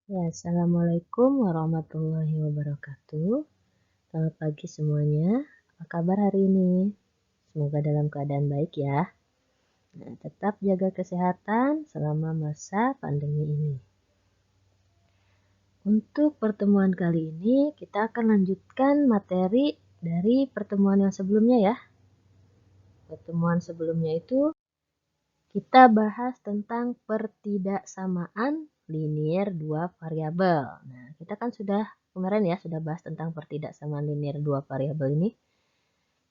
Ya, Assalamualaikum warahmatullahi wabarakatuh. Selamat pagi semuanya. Apa kabar hari ini? Semoga dalam keadaan baik ya. Nah, tetap jaga kesehatan selama masa pandemi ini. Untuk pertemuan kali ini, kita akan lanjutkan materi dari pertemuan yang sebelumnya ya. Pertemuan sebelumnya itu kita bahas tentang pertidaksamaan linier dua variabel. Nah, kita kan kemarin ya sudah bahas tentang pertidaksamaan linier dua variabel ini.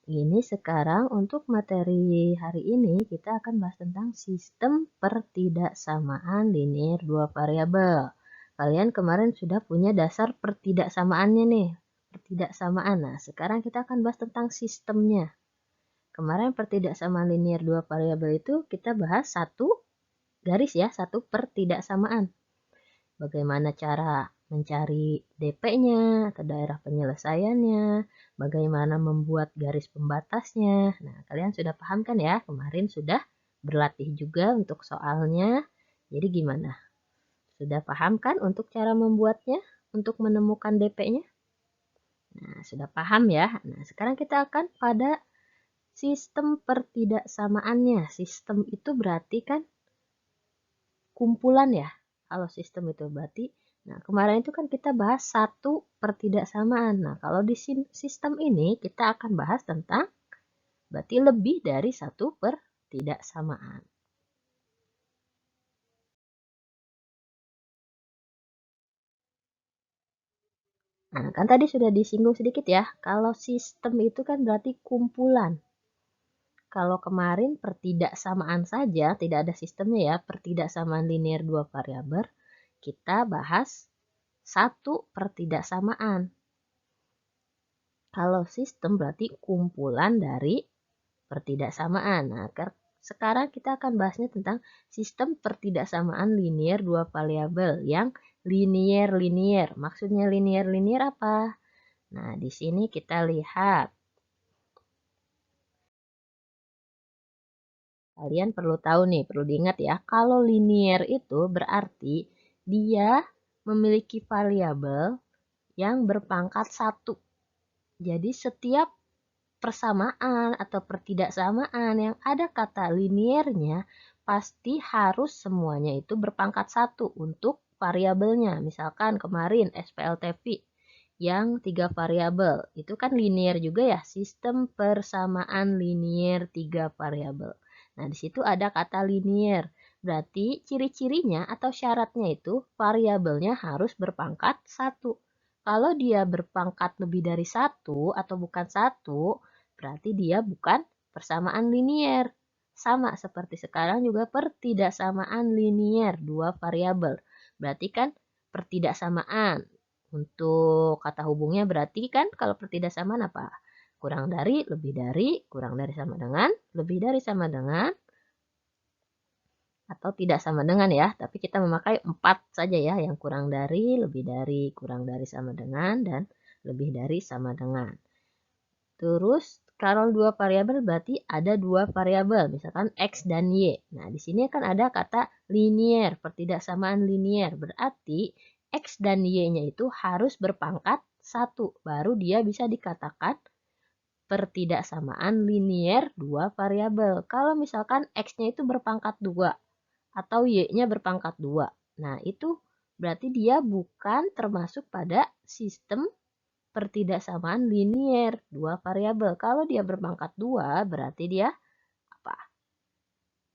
Ini sekarang untuk materi hari ini kita akan bahas tentang sistem pertidaksamaan linier dua variabel. Kalian kemarin sudah punya dasar pertidaksamaannya nih. Pertidaksamaan. Nah, sekarang kita akan bahas tentang sistemnya. Kemarin pertidaksamaan linier dua variabel itu kita bahas satu garis ya, satu pertidaksamaan. Bagaimana cara mencari DP-nya atau daerah penyelesaiannya, bagaimana membuat garis pembatasnya. Nah, kalian sudah paham kan ya? Kemarin sudah berlatih juga untuk soalnya. Jadi gimana? Sudah paham kan untuk cara membuatnya, untuk menemukan DP-nya? Nah, sudah paham ya? Nah, sekarang kita akan pada sistem pertidaksamaannya. Sistem itu berarti kan kumpulan ya. Kalau sistem itu berarti, nah kemarin itu kan kita bahas satu pertidaksamaan. Nah kalau di sistem ini kita akan bahas tentang berarti lebih dari satu pertidaksamaan. Nah kan tadi sudah disinggung sedikit ya, kalau sistem itu kan berarti kumpulan. Kalau kemarin pertidaksamaan saja, tidak ada sistemnya ya, pertidaksamaan linier dua variabel, kita bahas satu pertidaksamaan. Kalau sistem berarti kumpulan dari pertidaksamaan. Nah, sekarang kita akan bahasnya tentang sistem pertidaksamaan linier dua variabel yang linier-linier. Maksudnya linier-linier apa? Nah, di sini kita lihat. Kalian perlu tahu nih, perlu diingat ya, kalau linier itu berarti dia memiliki variabel yang berpangkat 1. Jadi setiap persamaan atau pertidaksamaan yang ada kata liniernya pasti harus semuanya itu berpangkat 1 untuk variabelnya. Misalkan kemarin SPLTV yang 3 variabel. Itu kan linier juga ya, sistem persamaan linier 3 variabel. Nah, di situ ada kata linier. Berarti ciri-cirinya atau syaratnya itu variabelnya harus berpangkat 1. Kalau dia berpangkat lebih dari 1 atau bukan 1, berarti dia bukan persamaan linier. Sama seperti sekarang juga pertidaksamaan linier dua variabel. Berarti kan pertidaksamaan. Untuk kata hubungnya berarti kan kalau pertidaksamaan apa? Kurang dari, lebih dari, kurang dari sama dengan, lebih dari sama dengan, atau tidak sama dengan ya. Tapi kita memakai 4 saja ya, yang kurang dari, lebih dari, kurang dari sama dengan, dan lebih dari sama dengan. Terus kalau dua variabel berarti ada dua variabel, misalkan X dan Y. Nah, di sini kan ada kata linier, pertidaksamaan linier. Berarti X dan Y-nya itu harus berpangkat 1. Baru dia bisa dikatakan pertidaksamaan linier dua variabel. Kalau misalkan X-nya itu berpangkat 2 atau Y-nya berpangkat 2. Nah, itu berarti dia bukan termasuk pada sistem pertidaksamaan linier dua variabel. Kalau dia berpangkat 2 berarti dia apa?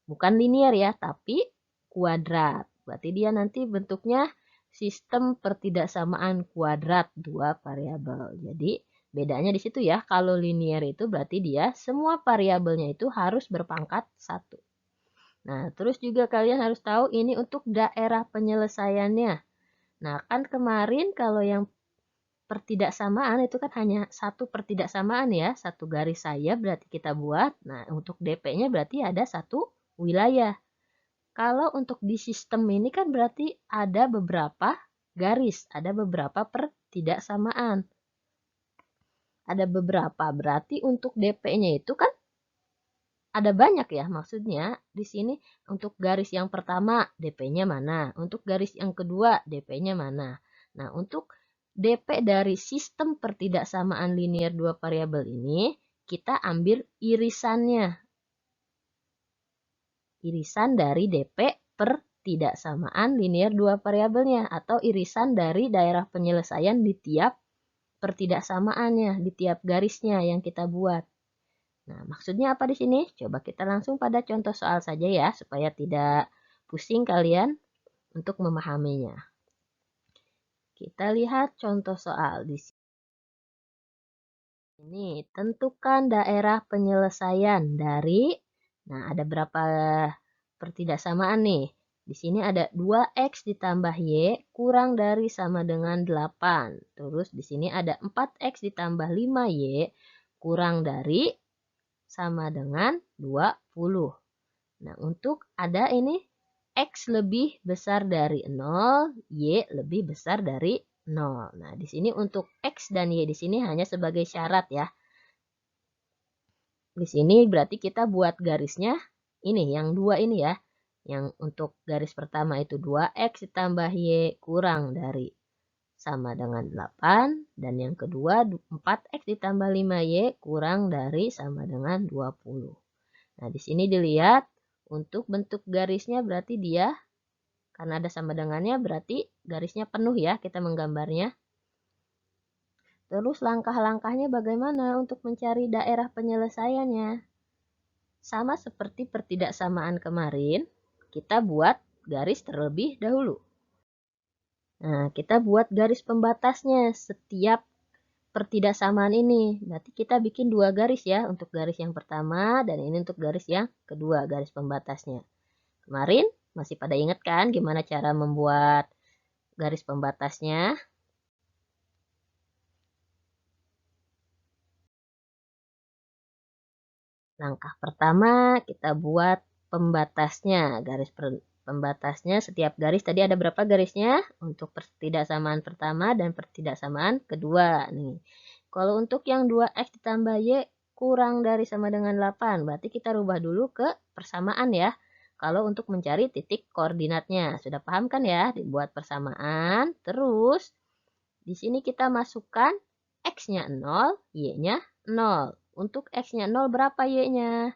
Bukan linier ya, tapi kuadrat. Berarti dia nanti bentuknya sistem pertidaksamaan kuadrat dua variabel. Jadi bedanya di situ ya. Kalau linier itu berarti dia semua variabelnya itu harus berpangkat 1. Nah, terus juga kalian harus tahu ini untuk daerah penyelesaiannya. Nah, kan kemarin kalau yang pertidaksamaan itu kan hanya satu pertidaksamaan ya, satu garis saya berarti kita buat. Nah, untuk DP-nya berarti ada satu wilayah. Kalau untuk di sistem ini kan berarti ada beberapa garis, ada beberapa pertidaksamaan. Ada beberapa, berarti untuk DP-nya itu kan ada banyak ya, maksudnya di sini untuk garis yang pertama DP-nya mana, untuk garis yang kedua DP-nya mana. Nah, untuk DP dari sistem pertidaksamaan linear dua variabel ini, kita ambil irisannya. Irisan dari DP per tidaksamaan linear dua variabelnya, atau irisan dari daerah penyelesaian di tiap pertidaksamaannya, di tiap garisnya yang kita buat. Nah, maksudnya apa di sini? Coba kita langsung pada contoh soal saja ya, supaya tidak pusing kalian untuk memahaminya. Kita lihat contoh soal di sini. Ini, tentukan daerah penyelesaian dari, nah ada berapa pertidaksamaan nih? Di sini ada 2x ditambah y kurang dari sama dengan 8. Terus di sini ada 4x ditambah 5y kurang dari sama dengan 20. Nah, untuk ada ini x lebih besar dari 0, y lebih besar dari 0. Nah, di sini untuk x dan y di sini hanya sebagai syarat ya. Di sini berarti kita buat garisnya ini, yang dua ini ya. Yang untuk garis pertama itu 2x ditambah y kurang dari sama dengan 8. Dan yang kedua 4x ditambah 5y kurang dari sama dengan 20. Nah, di sini dilihat untuk bentuk garisnya berarti dia, karena ada sama dengannya berarti garisnya penuh ya, kita menggambarnya. Terus langkah-langkahnya bagaimana untuk mencari daerah penyelesaiannya? Sama seperti pertidaksamaan kemarin, kita buat garis terlebih dahulu. Nah, kita buat garis pembatasnya setiap pertidaksamaan ini. Berarti kita bikin dua garis ya, untuk garis yang pertama dan ini untuk garis yang kedua, garis pembatasnya. Kemarin masih pada ingat kan gimana cara membuat garis pembatasnya? Langkah pertama kita buat pembatasnya. Garis pembatasnya, setiap garis tadi ada berapa garisnya? Untuk pertidaksamaan pertama dan pertidaksamaan kedua. Nih. Kalau untuk yang 2x ditambah y kurang dari sama dengan 8, berarti kita rubah dulu ke persamaan ya. Kalau untuk mencari titik koordinatnya, sudah paham kan ya? Dibuat persamaan, terus di sini kita masukkan x-nya 0, y-nya 0. Untuk x-nya 0 berapa y-nya?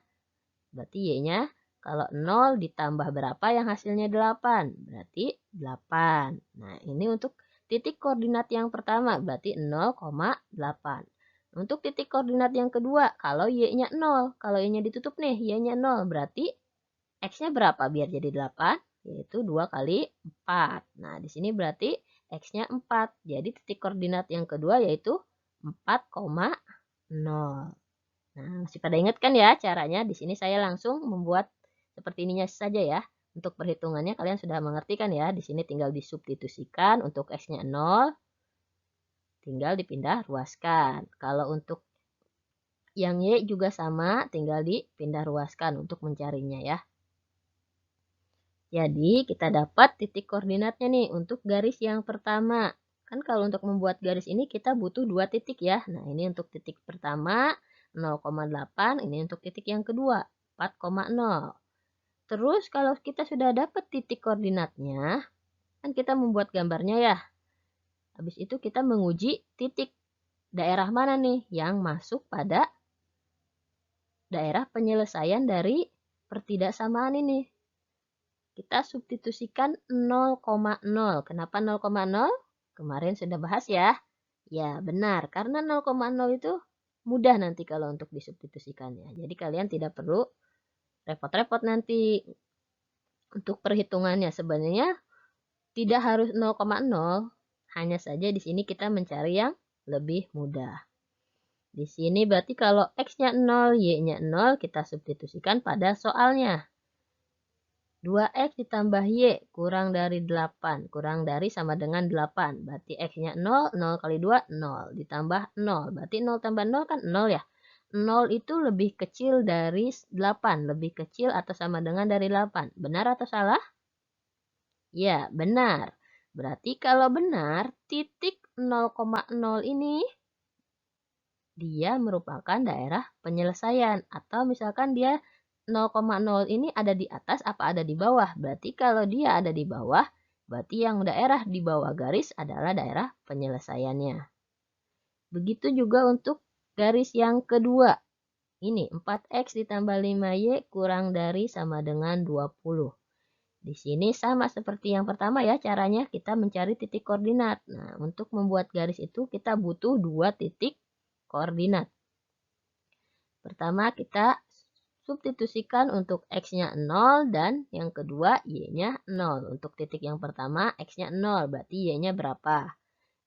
Berarti y-nya kalau 0 ditambah berapa yang hasilnya 8? Berarti 8. Nah, ini untuk titik koordinat yang pertama, berarti 0,8. Untuk titik koordinat yang kedua, kalau y-nya 0, kalau y-nya ditutup nih, y-nya 0, berarti x-nya berapa biar jadi 8? Yaitu 2 kali 4. Nah, di sini berarti x-nya 4. Jadi titik koordinat yang kedua yaitu 4,0. Nah, masih pada ingat kan ya caranya? Di sini saya langsung membuat seperti ininya saja ya. Untuk perhitungannya kalian sudah mengerti kan ya? Di sini tinggal disubstitusikan untuk x-nya 0, tinggal dipindah ruaskan. Kalau untuk yang y juga sama, tinggal dipindah ruaskan untuk mencarinya ya. Jadi kita dapat titik koordinatnya nih untuk garis yang pertama. Kan kalau untuk membuat garis ini kita butuh dua titik ya. Nah, ini untuk titik pertama 0,8, ini untuk titik yang kedua 4,0. Terus kalau kita sudah dapat titik koordinatnya, kan kita membuat gambarnya ya. Habis itu kita menguji titik daerah mana nih yang masuk pada daerah penyelesaian dari pertidaksamaan ini. Kita substitusikan 0,0. Kenapa 0,0? Kemarin sudah bahas ya. Ya, benar. Karena 0,0 itu mudah nanti kalau untuk disubstitusikannya. Jadi kalian tidak perlu repot-repot nanti untuk perhitungannya. Sebenarnya tidak harus 0,0. Hanya saja di sini kita mencari yang lebih mudah. Di sini berarti kalau x-nya 0, y-nya 0, kita substitusikan pada soalnya. 2x ditambah y kurang dari 8. Kurang dari sama dengan 8. Berarti x-nya 0, 0 kali 2, 0. Ditambah 0. Berarti 0 tambah 0 kan 0 ya. 0 itu lebih kecil dari 8. Lebih kecil atau sama dengan dari 8. Benar atau salah? Ya, benar. Berarti kalau benar, titik 0,0 ini dia merupakan daerah penyelesaian. Atau misalkan dia 0,0 ini ada di atas apa ada di bawah? Berarti kalau dia ada di bawah, berarti yang daerah di bawah garis adalah daerah penyelesaiannya. Begitu juga untuk garis yang kedua. Ini 4x ditambah 5y kurang dari sama dengan 20. Di sini sama seperti yang pertama ya, caranya kita mencari titik koordinat. Nah, untuk membuat garis itu kita butuh 2 titik koordinat. Pertama kita substitusikan untuk x-nya 0 dan yang kedua y-nya 0. Untuk titik yang pertama x-nya 0, berarti y-nya berapa?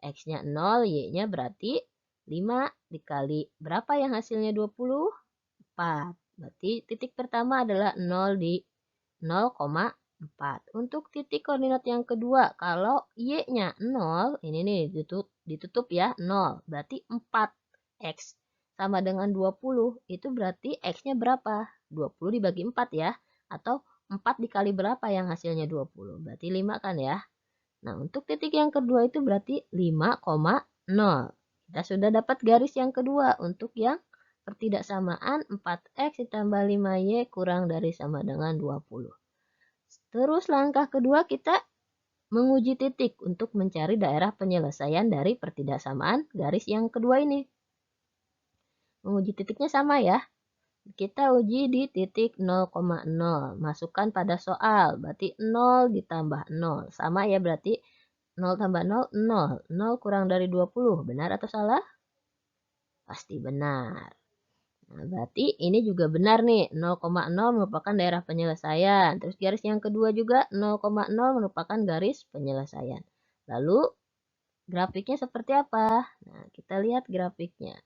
X-nya 0, y-nya berarti 5 dikali berapa yang hasilnya 20? 4. Berarti titik pertama adalah 0 di 0,4. Untuk titik koordinat yang kedua, kalau y-nya 0, ini nih ditutup ya, 0. Berarti 4x sama dengan 20. Itu berarti x-nya berapa? 20 dibagi 4 ya. Atau 4 dikali berapa yang hasilnya 20? Berarti 5 kan ya. Nah, untuk titik yang kedua itu berarti 5,0. Kita sudah dapat garis yang kedua untuk yang pertidaksamaan 4x ditambah 5y kurang dari sama dengan 20. Terus langkah kedua kita menguji titik untuk mencari daerah penyelesaian dari pertidaksamaan garis yang kedua ini. Menguji titiknya sama ya. Kita uji di titik 0,0. Masukkan pada soal. Berarti 0 ditambah 0. Sama ya berarti 0 tambah 0, 0. 0 kurang dari 20. Benar atau salah? Pasti benar. Nah, berarti ini juga benar nih. 0,0 merupakan daerah penyelesaian. Terus garis yang kedua juga 0,0 merupakan garis penyelesaian. Lalu grafiknya seperti apa? Nah, kita lihat grafiknya.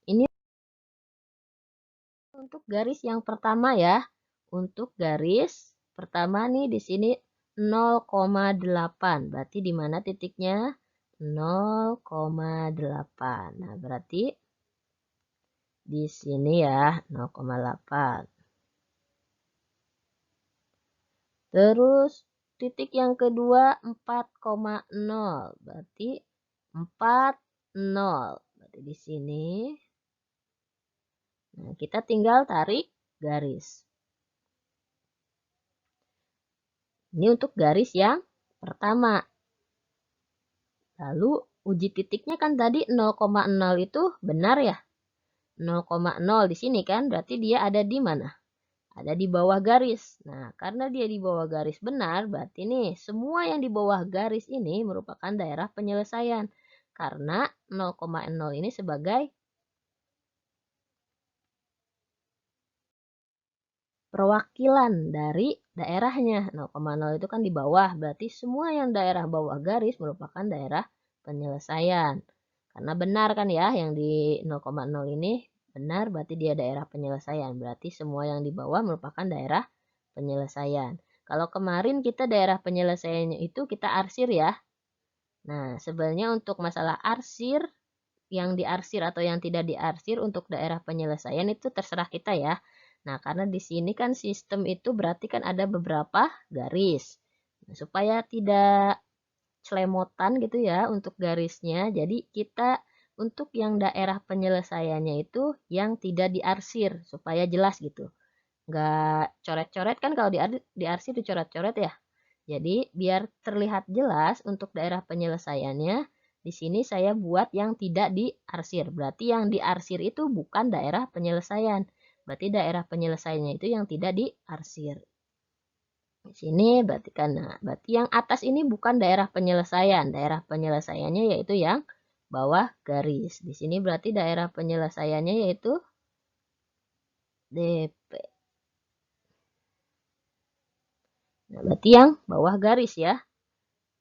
Ini untuk garis yang pertama ya. Untuk garis pertama nih di sini 0,8. Berarti di mana titiknya? 0,8. Nah, berarti di sini ya 0,8. Terus titik yang kedua 4,0. Berarti 40. Berarti di sini. Nah, kita tinggal tarik garis. Ini untuk garis yang pertama. Lalu uji titiknya kan tadi 0,0 itu benar ya? 0,0 di sini kan berarti dia ada di mana? Ada di bawah garis. Nah, karena dia di bawah garis benar, berarti nih semua yang di bawah garis ini merupakan daerah penyelesaian. Karena 0,0 ini sebagai perwakilan dari daerahnya. 0,0 itu kan di bawah, berarti semua yang daerah bawah garis merupakan daerah penyelesaian. Karena benar kan ya, yang di 0,0 ini benar, berarti dia daerah penyelesaian. Berarti semua yang di bawah merupakan daerah penyelesaian. Kalau kemarin kita daerah penyelesaiannya itu kita arsir ya. Nah, sebenarnya untuk masalah arsir, yang diarsir atau yang tidak diarsir untuk daerah penyelesaian itu terserah kita ya. Nah, karena di sini kan sistem itu berarti kan ada beberapa garis. Nah, supaya tidak selemotan gitu ya untuk garisnya. Jadi kita untuk yang daerah penyelesaiannya itu yang tidak diarsir supaya jelas gitu. Nggak coret-coret kan kalau diarsir dicoret-coret ya. Jadi biar terlihat jelas untuk daerah penyelesaiannya, di sini saya buat yang tidak diarsir. Berarti yang diarsir itu bukan daerah penyelesaian. Berarti daerah penyelesaiannya itu yang tidak diarsir. Di sini berarti berarti yang atas ini bukan daerah penyelesaian. Daerah penyelesaiannya yaitu yang bawah garis. Di sini berarti daerah penyelesaiannya yaitu DP. Nah, berarti yang bawah garis ya.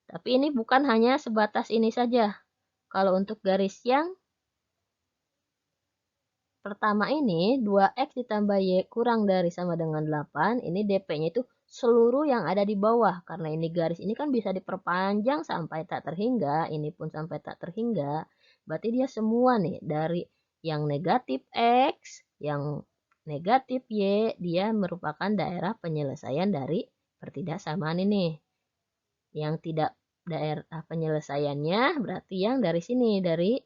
Tapi ini bukan hanya sebatas ini saja. Kalau untuk garis yang pertama ini 2x ditambah y kurang dari sama dengan 8. Ini DP-nya itu seluruh yang ada di bawah. Karena ini garis ini kan bisa diperpanjang sampai tak terhingga. Ini pun sampai tak terhingga. Berarti dia semua nih dari yang negatif x, yang negatif y, dia merupakan daerah penyelesaian dari pertidaksamaan ini. Yang tidak daerah penyelesaiannya berarti yang dari sini, dari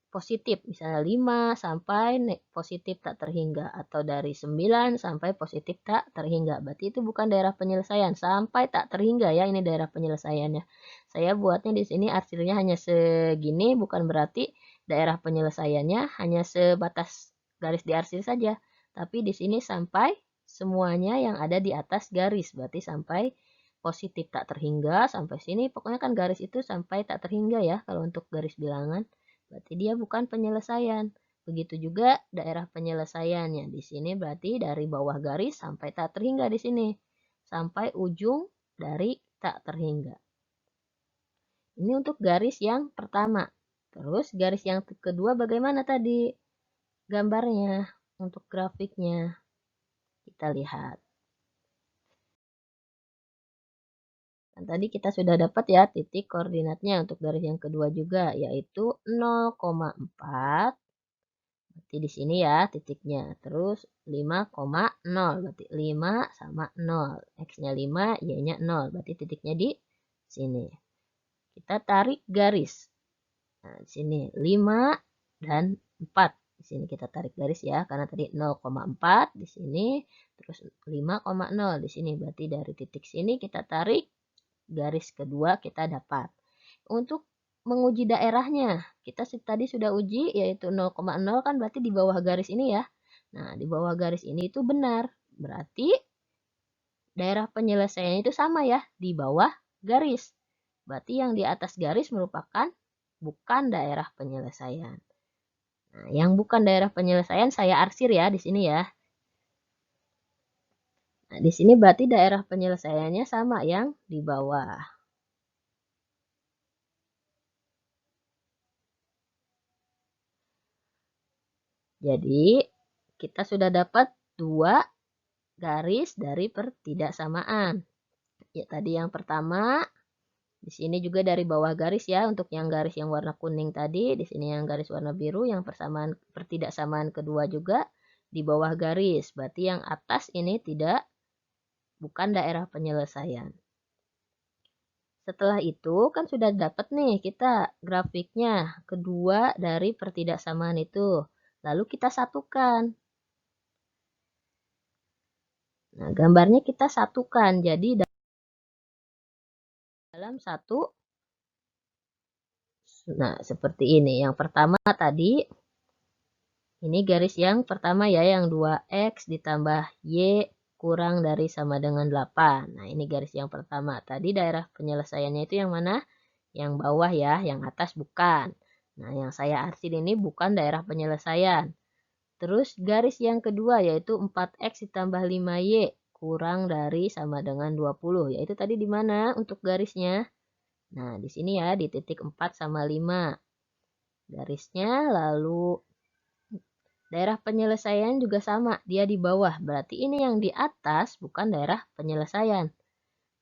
positif, misalnya 5 sampai positif tak terhingga, atau dari 9 sampai positif tak terhingga. Berarti itu bukan daerah penyelesaian, sampai tak terhingga ya, ini daerah penyelesaiannya. Saya buatnya di sini arsirnya hanya segini, bukan berarti daerah penyelesaiannya hanya sebatas garis di arsir saja, tapi di sini sampai semuanya yang ada di atas garis, berarti sampai positif tak terhingga sampai sini. Pokoknya kan garis itu sampai tak terhingga ya kalau untuk garis bilangan. Berarti dia bukan penyelesaian. Begitu juga daerah penyelesaiannya. Di sini berarti dari bawah garis sampai tak terhingga di sini. Sampai ujung dari tak terhingga. Ini untuk garis yang pertama. Terus garis yang kedua bagaimana tadi gambarnya untuk grafiknya? Kita lihat. Dan tadi kita sudah dapat ya titik koordinatnya untuk garis yang kedua juga, yaitu 0,4. Berarti di sini ya titiknya. Terus 5,0. Berarti 5 sama 0. X-nya 5, Y-nya 0. Berarti titiknya di sini. Kita tarik garis. Nah, di sini 5 dan 4. Di sini kita tarik garis ya, karena tadi 0,4 di sini, terus 5,0 di sini. Berarti dari titik sini kita tarik garis kedua kita dapat. Untuk menguji daerahnya, kita tadi sudah uji yaitu 0,0 kan berarti di bawah garis ini ya. Nah, di bawah garis ini itu benar. Berarti daerah penyelesaian itu sama ya, di bawah garis. Berarti yang di atas garis merupakan bukan daerah penyelesaian. Nah, yang bukan daerah penyelesaian saya arsir ya di sini ya. Nah, di sini berarti daerah penyelesaiannya sama yang di bawah. Jadi, kita sudah dapat 2 garis dari pertidaksamaan. Ya, tadi yang pertama, di sini juga dari bawah garis ya, untuk yang garis yang warna kuning tadi, di sini yang garis warna biru, yang persamaan pertidaksamaan kedua juga di bawah garis. Berarti yang atas ini bukan daerah penyelesaian. Setelah itu kan sudah dapat nih kita grafiknya kedua dari pertidaksamaan itu. Lalu kita satukan. Nah, gambarnya kita satukan. Jadi dalam satu, nah seperti ini. Yang pertama tadi, ini garis yang pertama ya, yang 2X ditambah Y kurang dari sama dengan 8. Nah, ini garis yang pertama. Tadi daerah penyelesaiannya itu yang mana? Yang bawah ya, yang atas bukan. Nah, yang saya arsir ini bukan daerah penyelesaian. Terus garis yang kedua yaitu 4X ditambah 5Y kurang dari sama dengan 20. Yaitu tadi di mana untuk garisnya? Nah, di sini ya, di titik 4 sama 5. Garisnya, lalu daerah penyelesaian juga sama, dia di bawah. Berarti ini yang di atas bukan daerah penyelesaian.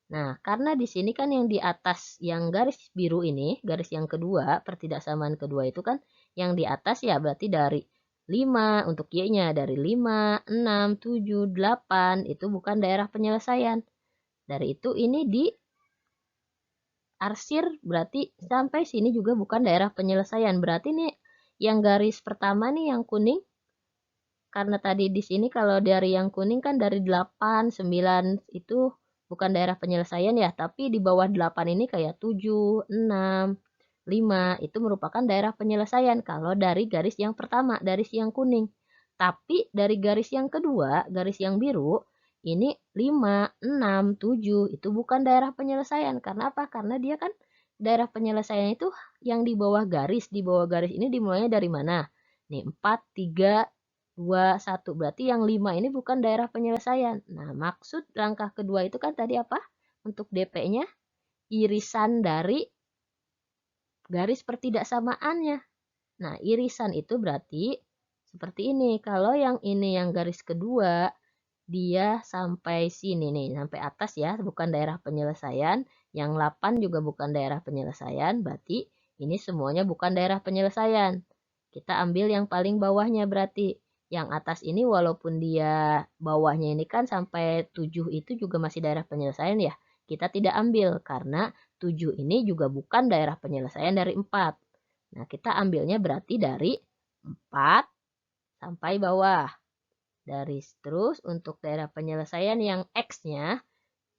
Nah, karena di sini kan yang di atas, yang garis biru ini, garis yang kedua, pertidaksamaan kedua itu kan yang di atas ya, berarti dari 5 untuk Y-nya, dari 5, 6, 7, 8, itu bukan daerah penyelesaian. Dari itu ini di arsir, berarti sampai sini juga bukan daerah penyelesaian. Berarti nih yang garis pertama nih yang kuning, karena tadi di sini kalau dari yang kuning kan dari 8, 9 itu bukan daerah penyelesaian ya, tapi di bawah 8 ini kayak 7, 6, 5 itu merupakan daerah penyelesaian kalau dari garis yang pertama, dari yang kuning. Tapi dari garis yang kedua, garis yang biru, ini 5, 6, 7 itu bukan daerah penyelesaian. Karena apa? Karena dia kan daerah penyelesaian itu yang di bawah garis. Di bawah garis ini dimulainya dari mana? Nih 4, 3, 2, 1. Berarti yang 5 ini bukan daerah penyelesaian. Nah, maksud langkah kedua itu kan tadi apa? Untuk DP-nya, irisan dari garis pertidaksamaannya. Nah, irisan itu berarti seperti ini. Kalau yang ini yang garis kedua, dia sampai sini nih, sampai atas ya, bukan daerah penyelesaian. Yang 8 juga bukan daerah penyelesaian, berarti ini semuanya bukan daerah penyelesaian. Kita ambil yang paling bawahnya berarti. Yang atas ini walaupun dia bawahnya ini kan sampai 7 itu juga masih daerah penyelesaian ya. Kita tidak ambil karena 7 ini juga bukan daerah penyelesaian dari 4. Nah, kita ambilnya berarti dari 4 sampai bawah. Terus untuk daerah penyelesaian yang X-nya,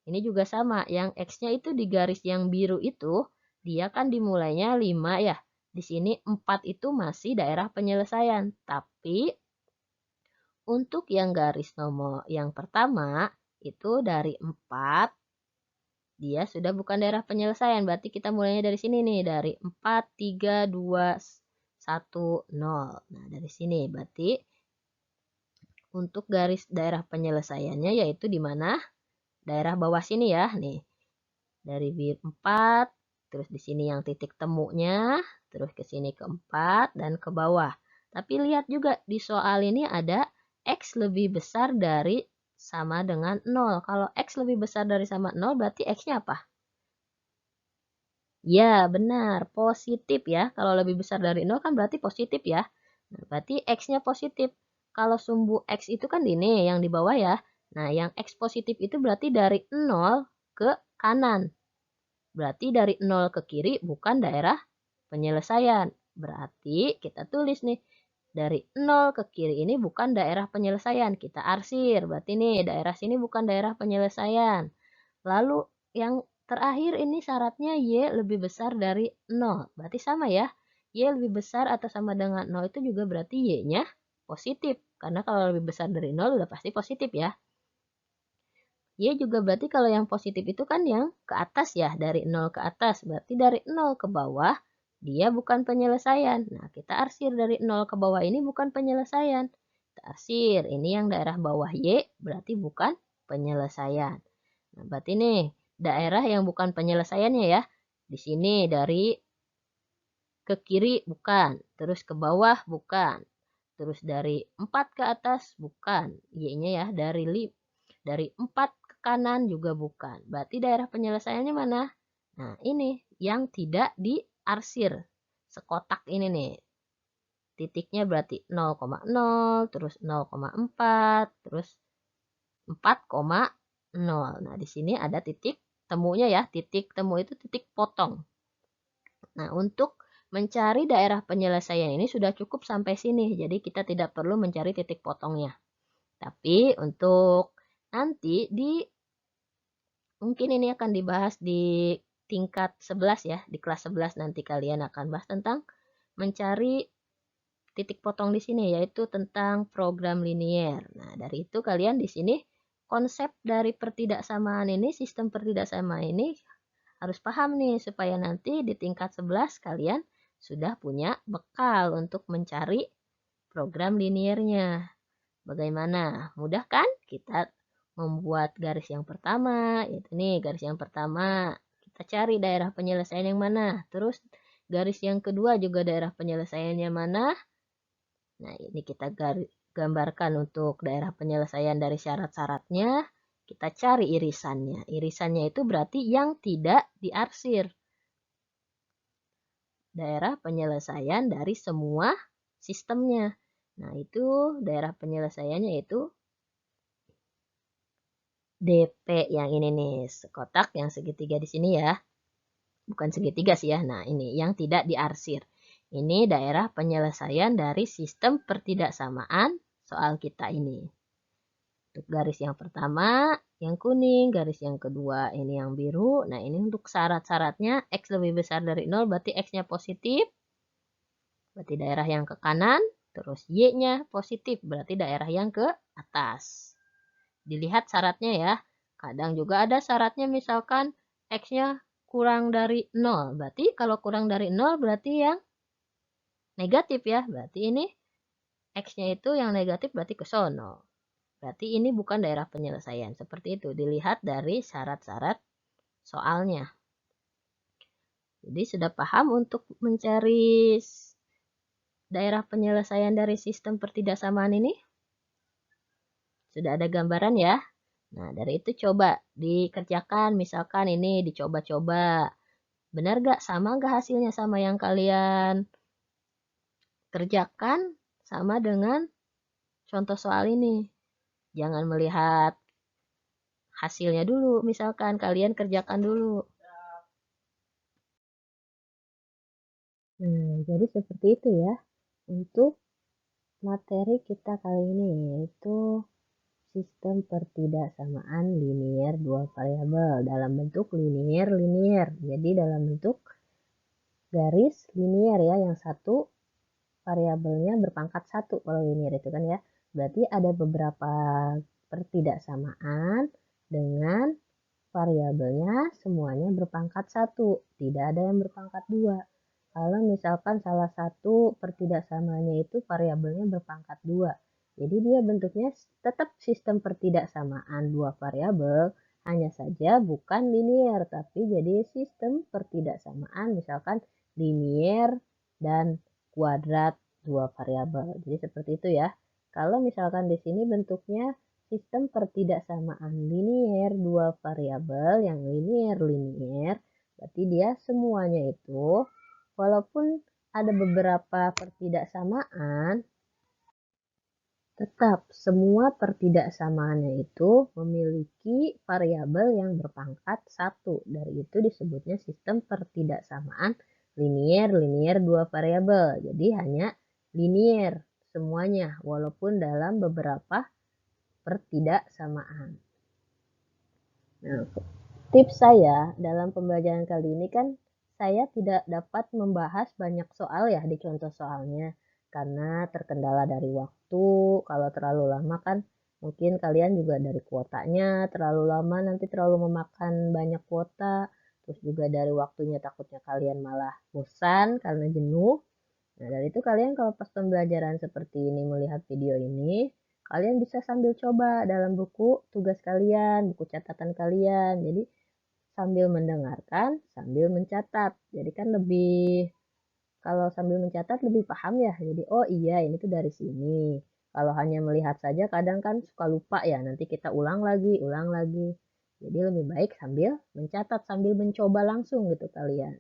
ini juga sama. Yang X-nya itu di garis yang biru itu, dia kan dimulainya 5 ya. Di sini 4 itu masih daerah penyelesaian. Tapi untuk yang garis nomor yang pertama, itu dari 4, dia sudah bukan daerah penyelesaian. Berarti kita mulainya dari sini nih. Dari 4, 3, 2, 1, 0. Nah, dari sini. Berarti untuk garis daerah penyelesaiannya yaitu di mana? Daerah bawah sini ya. Nih. Dari 4, terus di sini yang titik temunya, terus ke sini ke 4 dan ke bawah. Tapi lihat juga di soal ini ada X lebih besar dari sama dengan 0. Kalau X lebih besar dari sama 0 berarti X-nya apa? Ya, benar. Positif ya. Kalau lebih besar dari 0 kan berarti positif ya. Nah, berarti X-nya positif. Kalau sumbu X itu kan ini yang di bawah ya. Nah, yang X positif itu berarti dari 0 ke kanan. Berarti dari 0 ke kiri bukan daerah penyelesaian. Berarti kita tulis nih. Dari 0 ke kiri ini bukan daerah penyelesaian. Kita arsir. Berarti nih daerah sini bukan daerah penyelesaian. Lalu yang terakhir ini syaratnya Y lebih besar dari 0. Berarti sama ya. Y lebih besar atau sama dengan 0 itu juga berarti Y-nya positif. Karena kalau lebih besar dari 0 udah pasti positif ya. Y juga berarti kalau yang positif itu kan yang ke atas ya. Dari 0 ke atas. Berarti dari 0 ke bawah dia bukan penyelesaian. Nah, kita arsir dari 0 ke bawah ini bukan penyelesaian. Kita arsir. Ini yang daerah bawah Y berarti bukan penyelesaian. Nah, berarti nih daerah yang bukan penyelesaiannya ya. Di sini dari ke kiri bukan, terus ke bawah bukan. Terus dari 4 ke atas bukan. Y-nya ya dari 4 ke kanan juga bukan. Berarti daerah penyelesaiannya mana? Nah, ini yang tidak diarsir. Sekotak ini nih. Titiknya berarti 0,0, terus 0,4, terus 4,0. Nah, di sini ada titik temunya ya. Titik temu itu titik potong. Nah, untuk mencari daerah penyelesaian ini sudah cukup sampai sini. Jadi kita tidak perlu mencari titik potongnya. Tapi untuk nanti mungkin ini akan dibahas di tingkat 11 ya. Di kelas 11 nanti kalian akan bahas tentang mencari titik potong di sini, yaitu tentang program linier. Nah, dari itu kalian di sini konsep dari pertidaksamaan ini, sistem pertidaksamaan ini harus paham nih supaya nanti di tingkat 11 kalian sudah punya bekal untuk mencari program liniernya. Bagaimana? Mudah kan? Kita membuat garis yang pertama, yaitu nih garis yang pertama. Kita cari daerah penyelesaian yang mana. Terus garis yang kedua juga daerah penyelesaiannya mana. Nah, ini kita gambarkan untuk daerah penyelesaian dari syarat-syaratnya. Kita cari irisannya. Irisannya itu berarti yang tidak diarsir. Daerah penyelesaian dari semua sistemnya. Nah, itu daerah penyelesaiannya itu DP yang ini nih, kotak yang segitiga di sini ya. Bukan segitiga sih ya. Nah, ini yang tidak diarsir. Ini daerah penyelesaian dari sistem pertidaksamaan soal kita ini. Untuk garis yang pertama, yang kuning, garis yang kedua ini yang biru. Nah, ini untuk syarat-syaratnya X lebih besar dari 0 berarti X-nya positif. Berarti daerah yang ke kanan, terus Y-nya positif berarti daerah yang ke atas. Dilihat syaratnya ya. Kadang juga ada syaratnya misalkan X-nya kurang dari 0. Berarti kalau kurang dari 0 berarti yang negatif ya. Berarti ini X-nya itu yang negatif berarti ke sono. Berarti ini bukan daerah penyelesaian. Seperti itu. Dilihat dari syarat-syarat soalnya. Jadi sudah paham untuk mencari daerah penyelesaian dari sistem pertidaksamaan ini? Sudah ada gambaran ya? Nah, dari itu coba dikerjakan. Misalkan ini dicoba-coba. Benar gak? Sama gak hasilnya sama yang kalian kerjakan? Sama dengan contoh soal ini. Jangan melihat hasilnya dulu. Misalkan kalian kerjakan dulu. Nah, jadi seperti itu ya untuk materi kita kali ini, yaitu sistem pertidaksamaan linier dua variabel dalam bentuk linier. Jadi dalam bentuk garis linier ya, yang satu variabelnya berpangkat 1 kalau linier itu kan ya. Berarti ada beberapa pertidaksamaan dengan variabelnya semuanya berpangkat 1, tidak ada yang berpangkat 2. Kalau misalkan salah satu pertidaksamaannya itu variabelnya berpangkat 2, jadi dia bentuknya tetap sistem pertidaksamaan dua variabel, hanya saja bukan linier, tapi jadi sistem pertidaksamaan misalkan linier dan kuadrat dua variabel. Jadi seperti itu ya. Kalau misalkan di sini bentuknya sistem pertidaksamaan linier dua variabel yang linier, berarti dia semuanya itu walaupun ada beberapa pertidaksamaan, tetap semua pertidaksamaannya itu memiliki variabel yang berpangkat 1. Dari itu disebutnya sistem pertidaksamaan linier dua variabel. Jadi hanya linier semuanya walaupun dalam beberapa pertidaksamaan. Nah, tips saya dalam pembelajaran kali ini kan saya tidak dapat membahas banyak soal ya di contoh soalnya karena terkendala dari waktu. Kalau terlalu lama kan mungkin kalian juga dari kuotanya terlalu lama, nanti terlalu memakan banyak kuota. Terus juga dari waktunya takutnya kalian malah bosan karena jenuh. Nah, dari itu kalian kalau pas pembelajaran seperti ini melihat video ini, kalian bisa sambil coba dalam buku tugas kalian, buku catatan kalian. Jadi sambil mendengarkan, sambil mencatat. Jadi kan lebih, kalau sambil mencatat lebih paham ya. Jadi oh iya ini tuh dari sini. Kalau hanya melihat saja kadang kan suka lupa ya. Nanti kita ulang lagi, ulang lagi. Jadi lebih baik sambil mencatat, sambil mencoba langsung gitu kalian.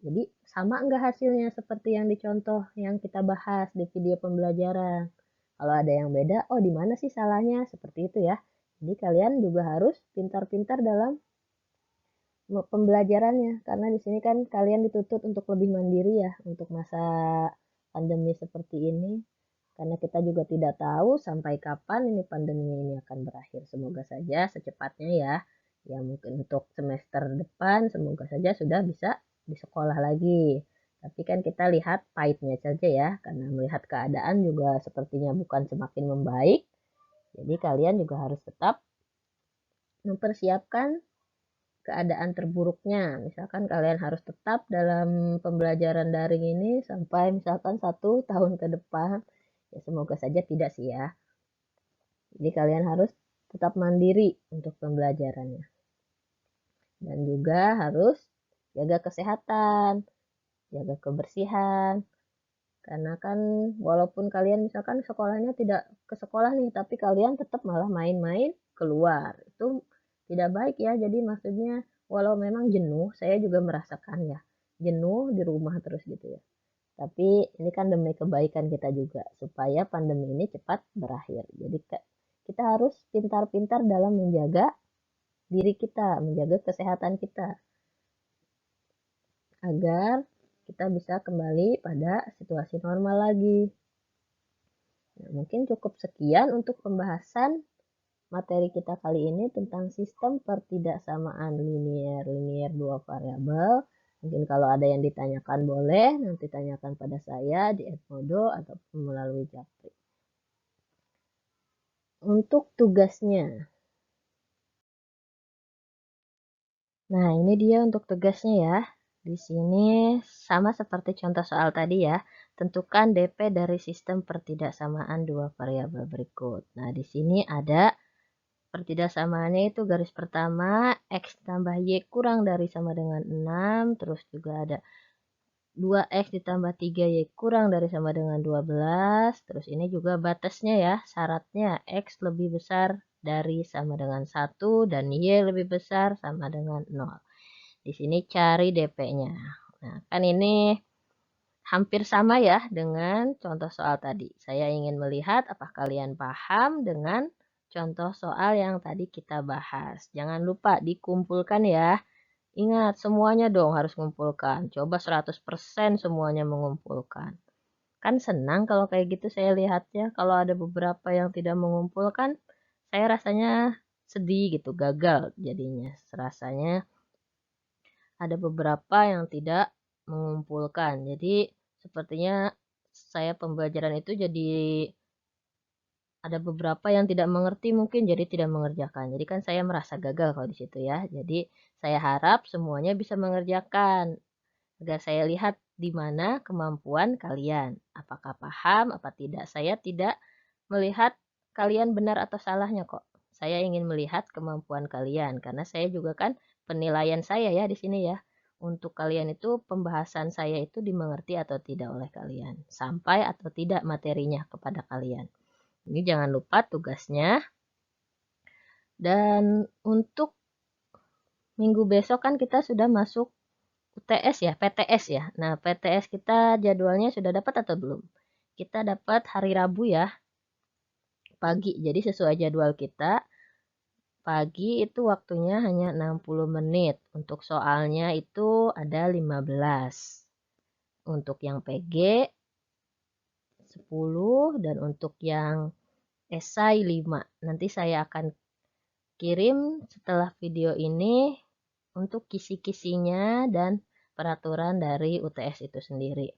Jadi sama enggak hasilnya seperti yang dicontoh yang kita bahas di video pembelajaran. Kalau ada yang beda, oh di mana sih salahnya? Seperti itu ya. Jadi kalian juga harus pintar-pintar dalam pembelajarannya karena di sini kan kalian dituntut untuk lebih mandiri ya untuk masa pandemi seperti ini. Karena kita juga tidak tahu sampai kapan ini pandemi ini akan berakhir. Semoga saja secepatnya ya. Ya mungkin untuk semester depan semoga saja sudah bisa di sekolah lagi. Tapi kan kita lihat pahitnya saja ya. Karena melihat keadaan juga sepertinya bukan semakin membaik. Jadi kalian juga harus tetap mempersiapkan keadaan terburuknya. Misalkan kalian harus tetap dalam pembelajaran daring ini sampai misalkan 1 tahun ke depan. Ya semoga saja tidak sih ya. Jadi kalian harus tetap mandiri untuk pembelajarannya. Dan juga harus jaga kesehatan, jaga kebersihan. Karena kan walaupun kalian misalkan sekolahnya tidak ke sekolah nih, tapi kalian tetap malah main-main keluar. Itu tidak baik ya. Jadi maksudnya walau memang jenuh, saya juga merasakan ya. Jenuh di rumah terus gitu ya. Tapi ini kan demi kebaikan kita juga supaya pandemi ini cepat berakhir. Jadi kita harus pintar-pintar dalam menjaga diri kita, menjaga kesehatan kita agar kita bisa kembali pada situasi normal lagi. Nah, mungkin cukup sekian untuk pembahasan materi kita kali ini tentang sistem pertidaksamaan linier dua variabel. Mungkin kalau ada yang ditanyakan boleh nanti tanyakan pada saya di Edmodo ataupun melalui Japri. Untuk tugasnya. Nah, ini dia untuk tugasnya ya. Di sini sama seperti contoh soal tadi ya. Tentukan DP dari sistem pertidaksamaan dua variabel berikut. Nah, di sini ada pertidaksamaannya itu garis pertama X tambah Y kurang dari sama dengan 6. Terus juga ada 2X ditambah 3Y kurang dari sama dengan 12. Terus ini juga batasnya ya, syaratnya X lebih besar dari sama dengan 1 dan Y lebih besar sama dengan 0. Di sini cari DP-nya. Nah, kan ini hampir sama ya dengan contoh soal tadi. Saya ingin melihat apakah kalian paham dengan contoh soal yang tadi kita bahas. Jangan lupa dikumpulkan ya. Ingat, semuanya dong harus mengumpulkan. Coba 100% semuanya mengumpulkan. Kan senang kalau kayak gitu saya lihatnya. Kalau ada beberapa yang tidak mengumpulkan, saya rasanya sedih gitu, gagal jadinya. Rasanya ada beberapa yang tidak mengumpulkan. Jadi sepertinya saya pembelajaran itu jadi ada beberapa yang tidak mengerti mungkin jadi tidak mengerjakan. Jadi kan saya merasa gagal kalau di situ ya. Jadi saya harap semuanya bisa mengerjakan. Agar saya lihat di mana kemampuan kalian. Apakah paham, apa tidak. Saya tidak melihat kalian benar atau salahnya kok. Saya ingin melihat kemampuan kalian. Karena saya juga kan penilaian saya ya di sini ya. Untuk kalian itu pembahasan saya itu dimengerti atau tidak oleh kalian. Sampai atau tidak materinya kepada kalian. Ini jangan lupa tugasnya. Dan untuk minggu besok kan kita sudah masuk UTS ya, PTS ya. Nah, PTS kita jadwalnya sudah dapat atau belum? Kita dapat hari Rabu ya, pagi. Jadi sesuai jadwal kita, pagi itu waktunya hanya 60 menit. Untuk soalnya itu ada 15. Untuk yang PG 10 dan untuk yang esai 5. Nanti saya akan kirim setelah video ini untuk kisi-kisinya dan peraturan dari UTS itu sendiri.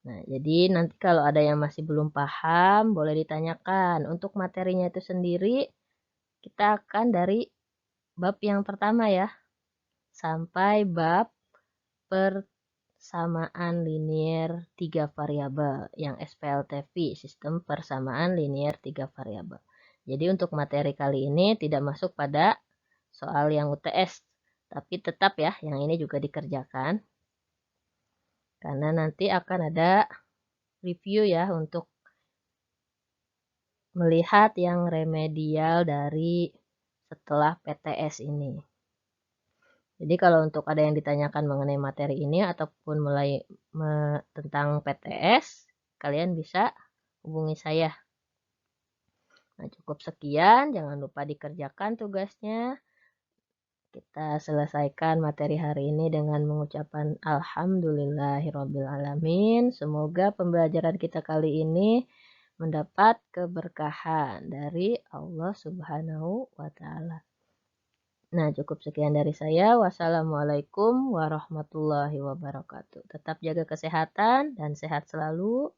Nah, jadi nanti kalau ada yang masih belum paham, boleh ditanyakan. Untuk materinya itu sendiri, kita akan dari bab yang pertama ya, sampai bab persamaan linier 3 variabel, yang SPLTV, sistem persamaan linier 3 variabel. Jadi untuk materi kali ini tidak masuk pada soal yang UTS, tapi tetap ya, yang ini juga dikerjakan. Karena nanti akan ada review ya untuk melihat yang remedial dari setelah PTS ini. Jadi kalau untuk ada yang ditanyakan mengenai materi ini ataupun mulai tentang PTS, kalian bisa hubungi saya. Nah, cukup sekian, jangan lupa dikerjakan tugasnya. Kita selesaikan materi hari ini dengan mengucapkan Alhamdulillahirrabbilalamin. Semoga pembelajaran kita kali ini mendapat keberkahan dari Allah Subhanahu wa Ta'ala. Nah, cukup sekian dari saya. Wassalamualaikum warahmatullahi wabarakatuh. Tetap jaga kesehatan dan sehat selalu.